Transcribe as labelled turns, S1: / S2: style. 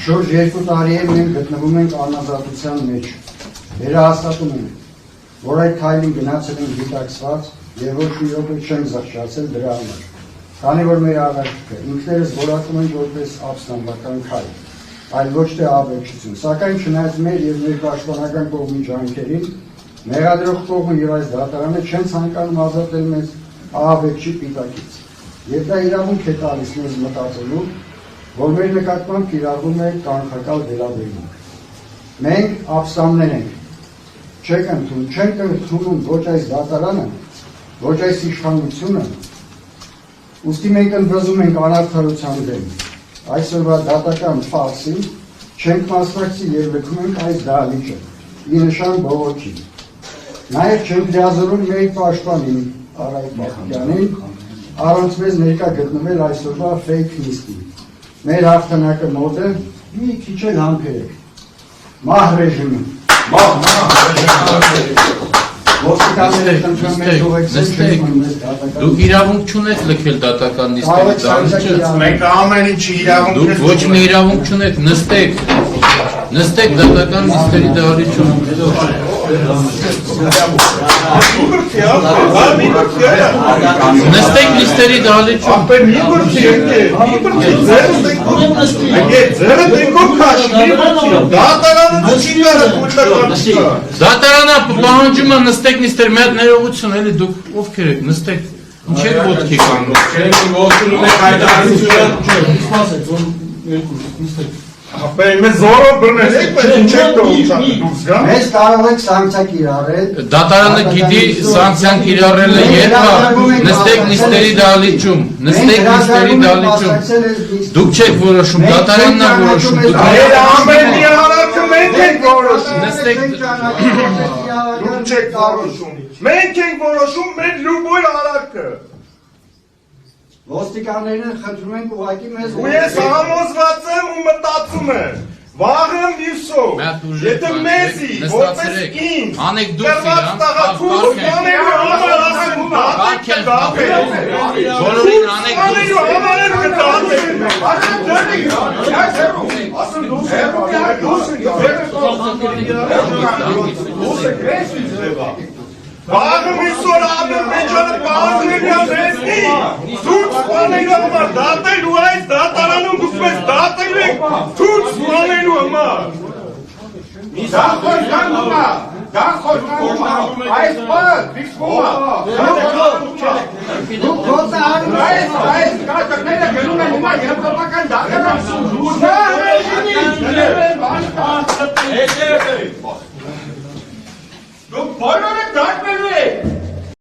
S1: Շուրջ 2 տարի է մենք գտնվում ենք անազատության մեջ։ Վերահաստատում ենք, որ այդ քայլին գնացել ենք գիտակցված եւ ոչ մի րոպե չենք զղջացել դրա համար։ Քանի որ մեր առաջիկը ինքներս որակում ենք որպես ապստամբական քայլ, այլ ոչ թե աբեկչություն։ Սակայն չնայած մեր եւ մեր պաշտպանական կողմի ջանքերին, մեղադրող կողմը եւ այս դատարանը չեն ցանկանում ազատել մեզ ահաբեկչի պիտակից։ Եվ դա իրավունք է տալիս մեզ մտածելու, որ մեր նկատմամբ կիրառվում է կանխակալ վերաբերմունք։ Մենք ապստամբներ ենք, չենք ընդունում ոչ այս դատարանը, ոչ այս իշխանությունը, ուստի մենք ընդվզում ենք անարդարության դեմ։ Այսօրվա դատական ֆարսին չենք մասնակցի եւ լքում ենք այս դահլիճը, ի նշան բողոքի։ Նաեւ չենք լիազորում մեր պաշտպանին Արայք Բախտյանին, առանց մեզ ներկա գտնվել այսօրվա ֆեյք նիստի։ Մեր հաղթանակը մոտ է, մի քիչ էլ համբերեք։ Մահ ռեժիմը։
S2: Դուք իրավունք չունեք լքել դատական նիստերի դահլիճը։
S3: Մենք ամեն ինչի իրավունք
S2: Դուք ոչ մի իրավունք չունեք, նստեք դատական նիստերի դահլիճում։ Նստեք նիստերի դահլիճում։ Դատարանը պահանջում է նստեք նիստեր, մի հատ ներողություն, էլի դուք ովքեր եք, նստեք, ինչ եք ոտքի կանում։
S3: Մեզ զորով բռնեցիք, բայց չեք դուրս գա։
S1: Մեզ կարող եք սանկցիա կիրառել։
S2: Դատարանը գիտի սանկցիան կիրառելը երբ նստեք նիստերի դահլիճում, Դուք չեք որոշում, դատարանն է որոշում։
S3: Ամեն մի հարարքը մենք ենք որոշում։ Դուք չեք որոշում։ Մենք ենք որոշում մեր լուբոյ հարարքը։
S1: Ոստիկաններն խնդրում են ուղղակի մեզ։
S3: Ու ես համոզված եմ ու մտածում եմ, վաղը մյուսով, եթե մեզի, որպես ինձ, կրված տաղացուց, անելու համար ասեմ դատեք կդատեք։
S2: Բոլորին անեք
S3: Անելու համար եմ կդատեք։ Ասեմ դուս Վաղը միսոր Ադրբեջանը պահանջել է մեզնի, ցույց տանելու համար, դատելու այս դատարանում դուք մեզ դատել եք, ցույց տանելու համար։
S4: Դա խորհրդանում է, այս պատ, վիքսվում է։ Դուք գործը անում այս կատակները գնում են հիմա եվրոպական դատարան։ Դուք բոլորը դատ